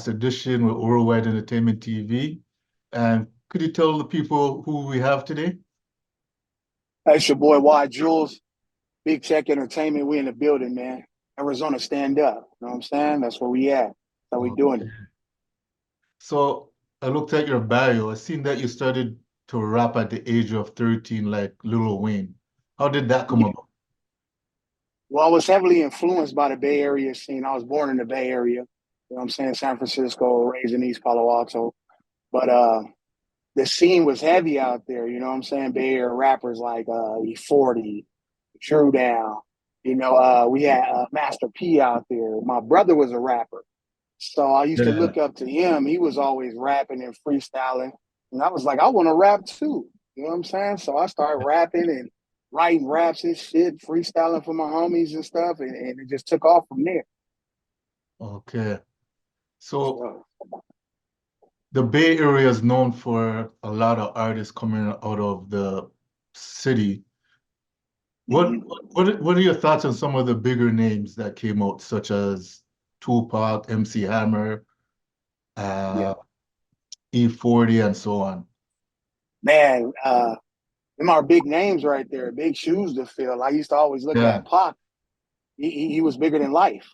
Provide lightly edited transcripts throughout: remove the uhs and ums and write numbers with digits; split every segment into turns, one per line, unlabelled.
podcast edition with Worldwide Entertainment TV. And could you tell the people who we have today?
That's your boy Y-Julz, Big Check Entertainment. We in the building, man. Arizona, stand up. You know what I'm saying? That's where we at. How we doing
Okay.
it.
So I looked at your bio. I seen that you started to rap at the age of 13, like Lil Wayne. How did that come
Yeah.
about?
Well, I was heavily influenced by the Bay Area scene. I was born in the Bay Area. You know what I'm saying? San Francisco, raised in East Palo Alto. But the scene was heavy out there. You know what I'm saying? Bay Area rappers like E40, Drew Down. We had Master P out there. My brother was a rapper. So I used to
Yeah.
look up to him. He was always rapping and freestyling. And I was like, I want to rap too. You know what I'm saying? So I started rapping and writing raps and shit, freestyling for my homies and stuff. And it just took off from there.
Okay. So
So,
the Bay Area is known for a lot of artists coming out of the city. What
mhm.
what are your thoughts on some of the bigger names that came out, such as Tupac, MC Hammer,
Yeah.
uh, E40, and so on?
Man, them are big names right there, big shoes to fill. I used to always look
Yeah,
at Pac. He was bigger than life.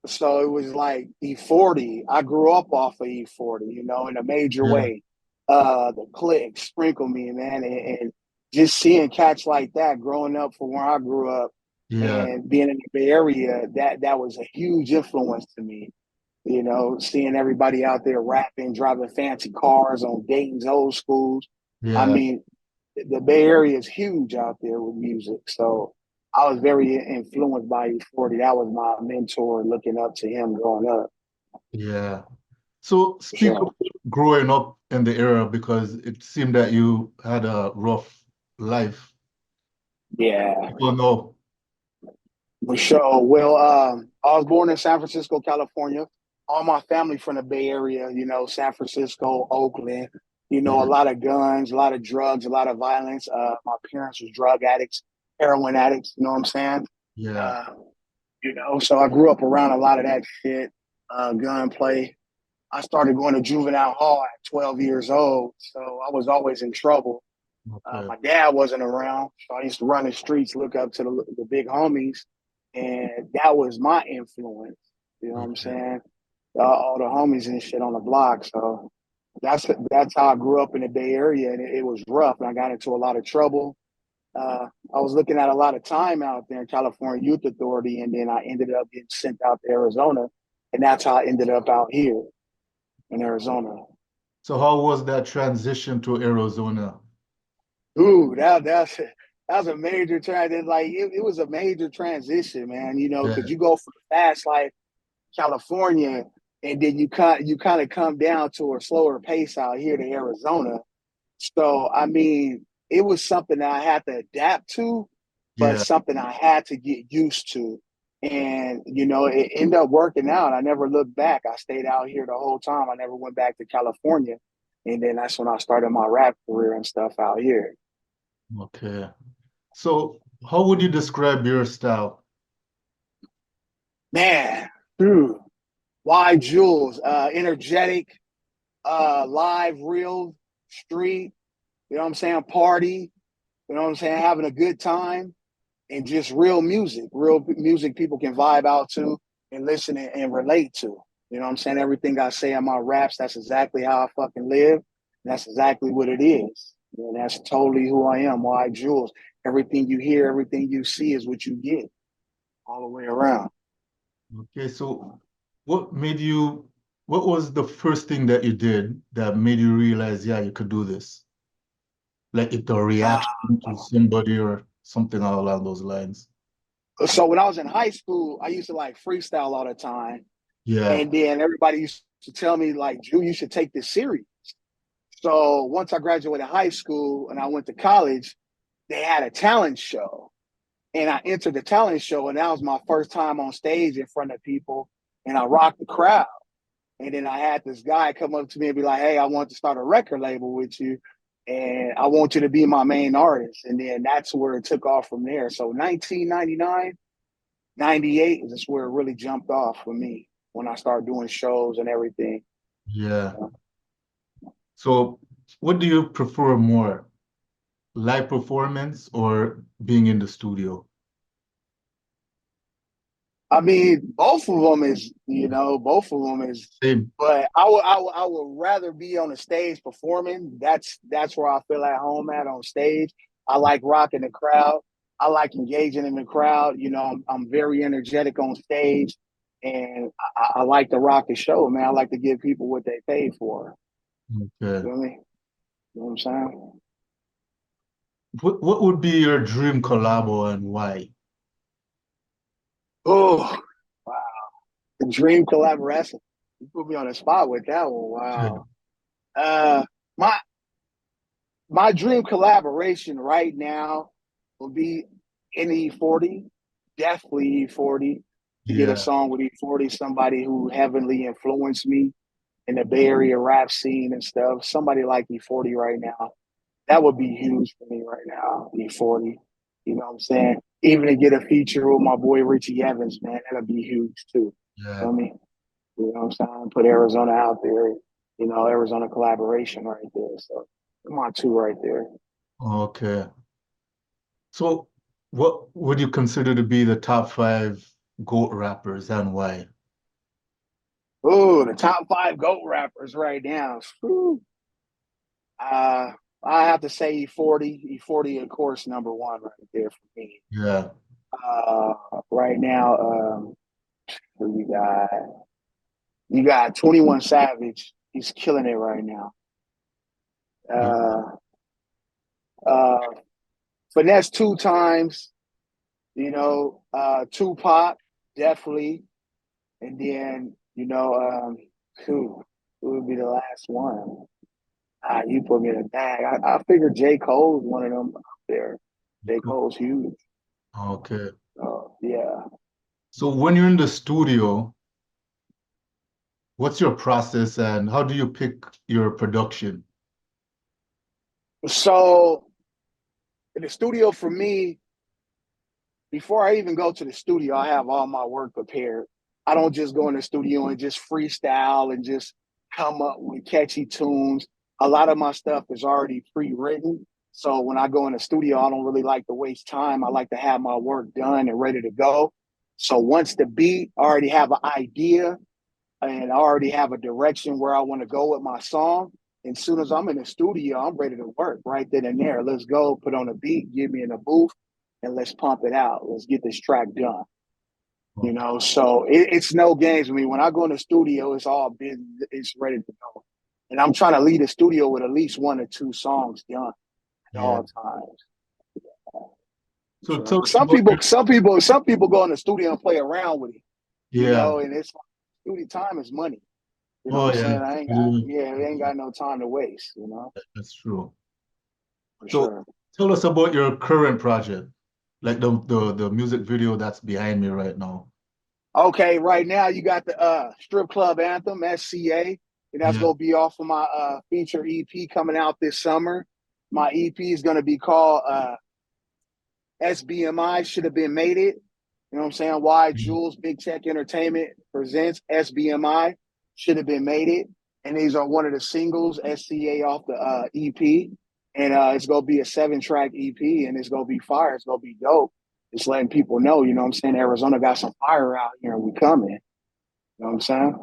So it was like E40. I grew up off of E40, in a major
yeah,
way. The Click, Sprinkle Me, man, and just seeing cats like that growing up from where I grew up
yeah,
and being in the Bay Area, that was a huge influence to me. Seeing everybody out there rapping, driving fancy cars on Dayton's old schools. I
yeah,
mean, the Bay Area is huge out there with music. So I was very influenced by E40. That was my mentor, looking up to him growing up.
yeah. So
For
speak of
sure.
growing up in the era because it seemed that you had a rough life.
Yeah,
People know.
for sure. Well, I was born in San Francisco, California. All my family from the Bay Area, San Francisco, Oakland, a
Yeah,
lot of guns, a lot of drugs, a lot of violence. My parents was drug addicts, heroin addicts, you know what I'm saying?
yeah,
Uh, so I grew up around a lot of that shit, gunplay. I started going to juvenile hall at 12 years old, so I was always in trouble.
okay,
My dad wasn't around, so I used to run the streets, look up to the big homies, and that was my influence. You know what I'm
yeah,
saying? All the homies and shit on the block. So that's how I grew up in the Bay Area, and it was rough. And I got into a lot of trouble. I was looking at a lot of time out there in California Youth Authority, and then I ended up getting sent out to Arizona, and that's how I ended up out here in Arizona.
So how was that transition to Arizona?
Ooh, that was a major transition. Like it was a major transition, man.
Yeah,
Because you go from fast life California, and then you kind of come down to a slower pace out here to Arizona. So I mean, it was something that I had to adapt to, but
yeah.
something I had to get used to. And it ended up working out. I never looked back. I stayed out here the whole time. I never went back to California. And then that's when I started my rap career and stuff out here.
Okay. So how would you describe your style?
Man, dude, Y-Julz, energetic, live, real, street, you know what I'm saying? Party, you know what I'm saying? Having a good time and just real music people can vibe out to and listen and relate to. You know what I'm saying? Everything I say in my raps, that's exactly how I fucking live. That's exactly what it is. And that's totally who I am, Y-Julz. Everything you hear, everything you see is what you get all the way around.
Okay, so what made you, what was the first thing that you did that made you realize, yeah, you could do this? Like it a
Uh,
reaction to somebody or something along those lines.
so when I was in high school, I used to like freestyle all the time.
Yeah,
And then everybody used to tell me, like, Drew, you should take this serious. So once I graduated high school and I went to college, they had a talent show. And I entered the talent show, and that was my first time on stage in front of people. And I rocked the crowd. And then I had this guy come up to me and be like, hey, I want to start a record label with you. And I want you to be my main artist. And then that's where it took off from there. So 1999, 98 is where it really jumped off for me. when I start doing shows and everything.
Yeah. So what do you prefer more, live performance or being in the studio?
I mean, both of them is, both of them is.
Same.
But I would rather be on the stage performing. That's where I feel at home at on stage. I like rocking the crowd. I like engaging in the crowd. I'm very energetic on stage, and I like to rock the show, man. I like to give people what they paid for.
Okay.
You know what I mean? You know what I'm saying?
What would be your dream collabo and why?
Oh, wow. The dream collaboration. You put me on the spot with that one.
Okay.
Wow. Uh, my my dream collaboration right now would be in E40, definitely E40, to get a
Yeah.
song with E40, somebody who heavily influenced me in the Bay Area rap scene and stuff. Somebody like E40 right now. That would be huge for me right now, E40. You know what I'm saying? Even to get a feature with my boy Richie Evans, man, that'd be huge too.
Yeah.
Feel me? You know what I'm saying? Put Arizona out there, Arizona collaboration right there. So come on, two right there.
Okay. So what would you consider to be the top five GOAT rappers and why?
Ooh, the top five GOAT rappers right now. Whew. I have to say E40. E40, of course, number one right there for me.
Yeah.
Right now, who you got? You got 21 Savage. He's killing it right now.
Yeah.
Uh, uh, Finesse two times, Tupac, definitely. And then, who would be the last one? You put me in a bag. I figured J. Cole's one of them up there. J. Cole's huge.
Okay.
Yeah.
So when you're in the studio, what's your process and how do you pick your production?
So in the studio for me, before I even go to the studio, I have all my work prepared. I don't just go in the studio and just freestyle and just come up with catchy tunes. A lot of my stuff is already pre-written. So when I go in the studio, I don't really like to waste time. I like to have my work done and ready to go. So once the beat, I already have an idea and I already have a direction where I want to go with my song. And as soon as I'm in the studio, I'm ready to work right then and there. Let's go, put on a beat, get me in a booth, and let's pump it out. Let's get this track done. So it's no games with me. When I go in the studio, it's all business. It's ready to go. And I'm trying to lead the studio with at least one or two songs done at
Yeah.
all times.
So
Sure.
tell us
Some
about
people,
your,
some people, some people go in the studio and play around with it,
yeah.
and it's studio time is money. You know what
Oh
I'm
yeah.
saying? Yeah, we ain't got no time to waste,
That's true.
for
So
sure.
tell us about your current project, like the music video that's behind me right now.
Okay, right now you got the strip club anthem, SCA, and that's
Yeah.
gonna be off of my feature EP coming out this summer. My EP is gonna be called SBMI Should Have Been Made It. You know what I'm saying? Y-Julz Big Tech Entertainment presents SBMI Should Have Been Made It. And these are one of the singles, SCA off the EP. And it's going to be a 7-track EP and it's going to be fire. It's going to be dope. Just letting people know, you know what I'm saying? Arizona got some fire out here and we coming. You know what I'm saying?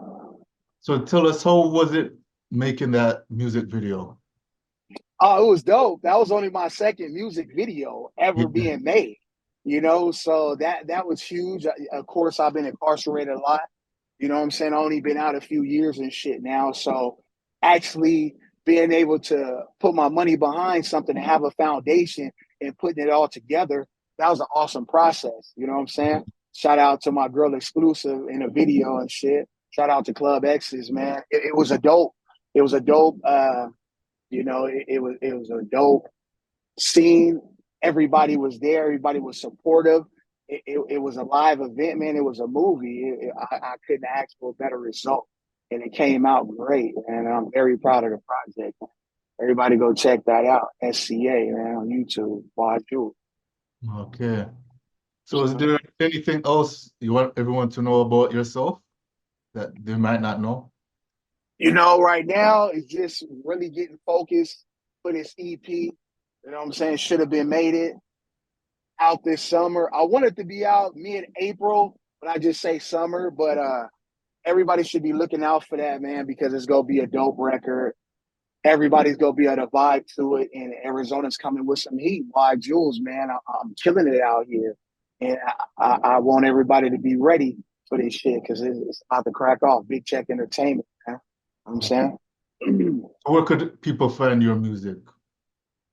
So tell us, how was it making that music video?
Oh, it was dope. That was only my second music video ever
Yeah.
being made. So that was huge. Of course, I've been incarcerated a lot. You know what I'm saying? I only been out a few years and shit now. So actually being able to put my money behind something and have a foundation and putting it all together, that was an awesome process. You know what I'm saying? Shout out to my girl exclusive in a video and shit. Shout out to Club X's, man. It was a dope. It was a dope. It was a dope scene. Everybody was there. Everybody was supportive. It was a live event, man. It was a movie. I couldn't ask for a better result, and it came out great. And I'm very proud of the project. Everybody go check that out. SCA, man, on YouTube. Y-Julz.
Okay. So is there anything else you want everyone to know about yourself? that they might not know?
You know, right now it's just really getting focused for this EP. You know what I'm saying? Should have been made it out this summer. I want it to be out mid-April, but I just say summer. But everybody should be looking out for that, man, because it's gonna be a dope record. Everybody's gonna be able to vibe to it, and Arizona's coming with some heat. Y-Julz, man, I'm killing it out here, and I want everybody to be ready for this shit because it's about to crack off. Big Check Entertainment, man. You know what I'm saying.
So where could people find your music?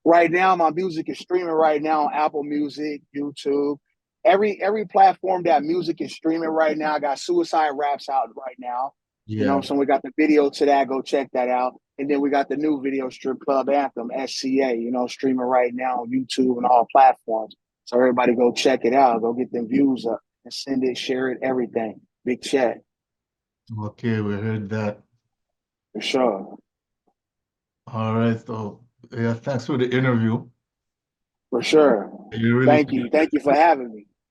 Right now, my music is streaming right now on Apple Music, YouTube, every platform that music is streaming right now. I got Suicide Raps out right now. You know,
Yeah.
so we got the video to that. Go check that out. And then we got the new video, Strip Club Anthem, SCA, you know, streaming right now on YouTube and all platforms. So everybody go check it out. Go get them views up and send it, share it, everything. Big Check,
Okay, we heard that.
for sure.
All right. So yeah, thanks for the interview.
For sure.
You really
Thank you. Thank you for having me.